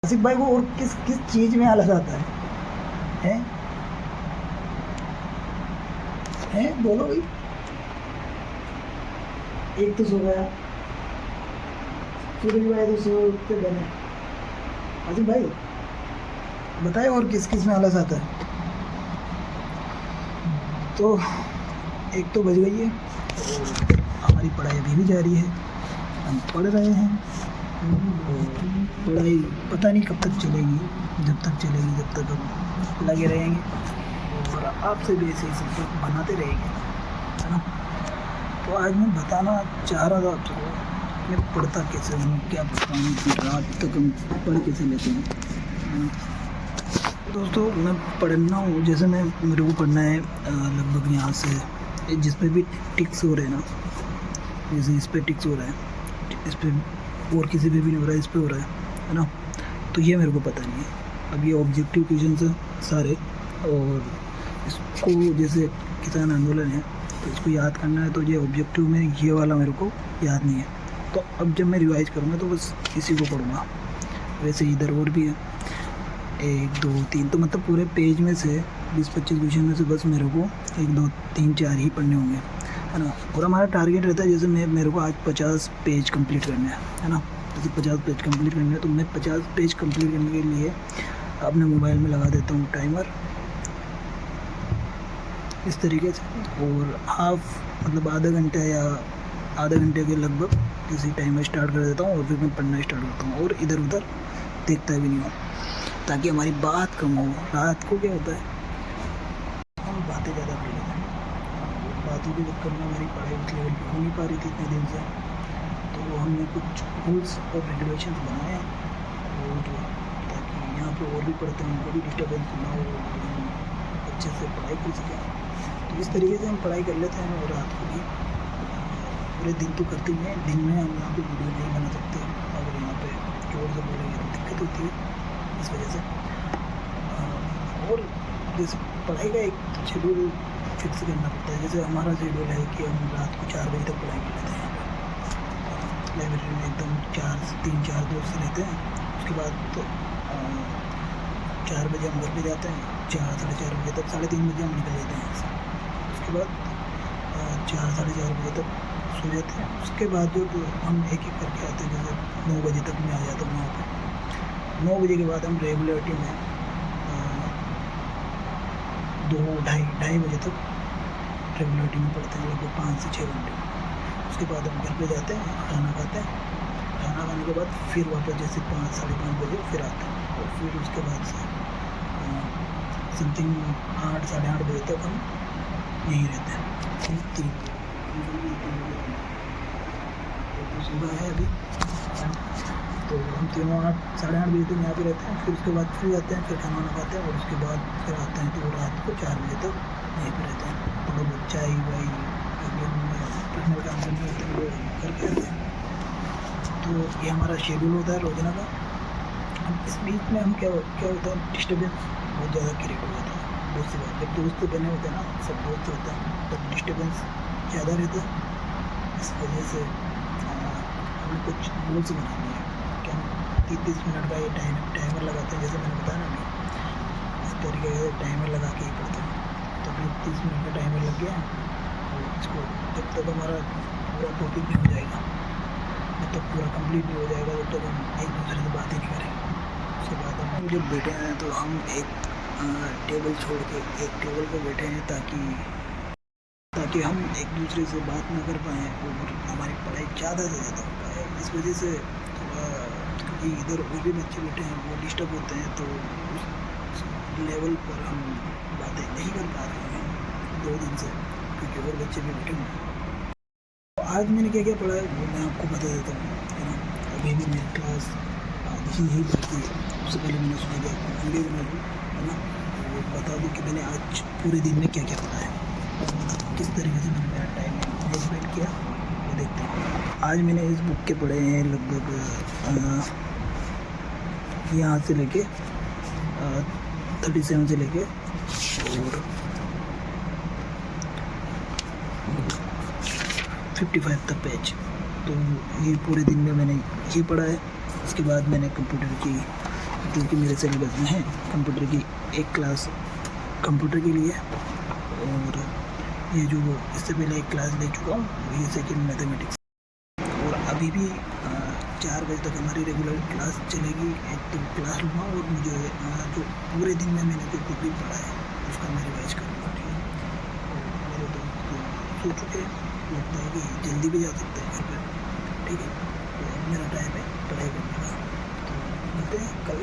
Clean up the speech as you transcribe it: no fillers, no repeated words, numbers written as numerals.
आसिफ भाई को और किस किस चीज़ में आलस आता है? हैं? हैं? बोलो भाई। एक तो सो गया, सूरज भाई तो सो उठते बने। आसिफ भाई बताए और किस किस में आलस आता है? तो एक तो बज गई है और हमारी पढ़ाई अभी भी जारी है। हम पढ़ रहे हैं और पढ़ाई पता नहीं कब तक चलेगी। जब तक चलेगी जब तक हम लगे रहेंगे और आपसे भी ऐसे ही संपर्क बनाते रहेंगे, है ना। तो आज मैं बताना चाह रहा था आपको मैं पढ़ता कैसे हूँ, क्या पढ़ता हूँ, कि रात तक हम पढ़ कैसे लेते हैं, है ना। दोस्तों मैं पढ़ना हूँ, जैसे मैं मेरे को पढ़ना है लगभग यहाँ से जिस पे भी टिक्स हो रहे हैं ना, जैसे इस पे टिक्स हो रहा है, इस पे और किसी पे भी नहीं हो रहा है, इस पे हो रहा है ना। तो ये मेरे को पता नहीं है। अब ये ऑब्जेक्टिव क्वेश्चन है सारे, और इसको जैसे किसान आंदोलन है तो इसको याद करना है, तो ये ऑब्जेक्टिव में ये वाला मेरे को याद नहीं है। तो अब जब मैं रिवाइज करूँगा तो बस इसी को पढ़ूँगा। वैसे इधर और भी है 1 2 3, तो मतलब पूरे पेज में से 20-25 क्वेश्चन में से बस मेरे को 1 2 3 4 ही पढ़ने होंगे, है ना। और हमारा टारगेट रहता है, जैसे मेरे को आज 50 पेज कंप्लीट करने हैं, है ना। जैसे 50 पेज कंप्लीट करने हैं तो मैं 50 पेज कंप्लीट करने के लिए अपने मोबाइल में लगा देता हूँ टाइमर इस तरीके से, और मतलब आधा घंटे के लगभग किसी टाइमर स्टार्ट कर देता हूँ और फिर मैं पढ़ना स्टार्ट करता हूँ और इधर उधर देखता भी नहीं हूँ, ताकि हमारी बात कम हो। रात को क्या होता है, हम बातें ज़्यादा कर लेते हैं, बातों के चक्कर में हमारी पढ़ाई उस लेवल पर हो नहीं पा रही थी इतने दिन से। तो हमने कुछ रूल्स और रेगुलेशन बनाए हैं, और ताकि यहाँ पे और भी पढ़ते हैं उनको भी डिस्टर्बेंस ना हो, हम अच्छे से पढ़ाई कर सकें। तो इस तरीके से हम पढ़ाई कर लेते हैं। और रात को भी पूरे दिन तो करते ही हैं। दिन में हम यहाँ पे वीडियो नहीं बना सकते, अगर यहाँ पे जोर से बोलेंगे तो दिक्कत होती है इस वजह से। और जैसे पढ़ाई का एक शेड्यूल फिक्स करना पड़ता है। जैसे हमारा शेड्यूल है कि हम रात को 4 बजे तक पढ़ाई कर लेते हैं यहाँ पे लाइब्रेरी में, एकदम 3-4 दोस्त रहते हैं। उसके बाद तो 4 बजे हम घर पे जाते हैं, 4-4:30 बजे तक, 3:30 बजे हम निकल जाते हैं यहाँ से। उसके बाद 4-4:30 बजे तक सो जाते हैं। उसके बाद जो हम एक एक करके आते हैं, जैसे 9 बजे तक मैं आ जाता हूँ वहाँ पर। 9 बजे के बाद हम रेगुलरिटी में 2-2:30 बजे तक रेगुलरिटी में पढ़ते हैं, लगभग 5 से 6 घंटे। उसके बाद हम घर पे जाते हैं, खाना खाते हैं। खाना खाने के बाद फिर वापस जैसे 5-5:30 बजे फिर आते हैं, और फिर उसके बाद से समथिंग 8-8:30 बजे तक हम यहीं रहते हैं। तो सुबह है अभी, तो हम तीनों 8-8:30 बजे तक यहाँ पे रहते हैं। फिर उसके बाद फिर जाते हैं, फिर खाना वाना खाते हैं, और उसके बाद फिर आते हैं तो रात को 4 बजे तक यहीं पे रहते हैं। तो लोग चाय वाई पर्सनल काम करने होते हैं वो करके आते हैं। तो ये हमारा शेड्यूल होता है रोजाना का। अब इस बीच में हम क्या होता है, डिस्टर्बेंस बहुत ज़्यादा क्रिएट हो जाता है। बहुत सी बात जब दोस्त बने होते हैं ना, सब दोस्त होते हैं, तब डिस्टर्बेंस ज़्यादा रहता है। इस वजह से हमें कुछ रूल्स बनाने हैं। क्या 30-30 मिनट का ये टाइमर लगाते हैं, जैसे मैंने बताया ना अभी, इस तरीके से टाइमर लगा के ही पढ़ते हैं। तो अभी 30 मिनट का टाइमर लग गया, और इसको जब तक हमारा पूरा टॉपिक नहीं हो जाएगा, जब तक पूरा कंप्लीट नहीं हो जाएगा, तब तक हम एक दूसरे से बात ही नहीं करेंगे। उसके बाद हम जब बैठे हैं तो हम एक टेबल छोड़ के एक टेबल पर बैठे हैं, ताकि हम एक दूसरे से बात ना कर पाएँ और हमारी पढ़ाई ज़्यादा से ज़्यादा हो पाए। इस वजह से थोड़ा, क्योंकि इधर और भी बच्चे बैठे हैं वो डिस्टर्ब होते हैं, तो उस लेवल पर हम बातें नहीं कर पा रहे हैं 2 दिन से, क्योंकि और बच्चे भी बैठे हुए हैं। तो आज मैंने क्या क्या पढ़ा है वो मैं आपको बता देता हूँ, है ना। अभी भी मेरी क्लास आधी ही बढ़ती है। उससे पहले मैंने सोचा कि आपको वीडियो बना दूँ, है ना, और बता दूँ कि मैंने आज पूरे दिन में क्या क्या पढ़ा है, किस तरीके से मैंने मेरा टाइम मैनेजमेंट किया, वो देखते हैं। आज मैंने इस बुक के पढ़े हैं लगभग यहाँ से लेके 37 से लेके और 55 तक पेज। तो ये पूरे दिन में मैंने ये पढ़ा है। उसके बाद मैंने कंप्यूटर की जो कि मेरे सिलेबस में है। कंप्यूटर की एक क्लास कंप्यूटर के लिए, और ये जो इससे पहले एक क्लास ले चुका हूँ ये सेकेंड मैथमेटिक्स। और अभी भी 4 बजे तक हमारी रेगुलर क्लास चलेगी। एक तो क्लास लूँगा और मुझे जो पूरे दिन में मैंने जो कुछ भी पढ़ा है उसका मैं रिवाइज करूँगा, ठीक है। और मेरे दोस्त तो सो चुके हैं, लगता है कि जल्दी भी जा सकते हैं घर पर, ठीक है। तो अब मेरा टाइम है पढ़ाई करने का, तो मिलते हैं कल।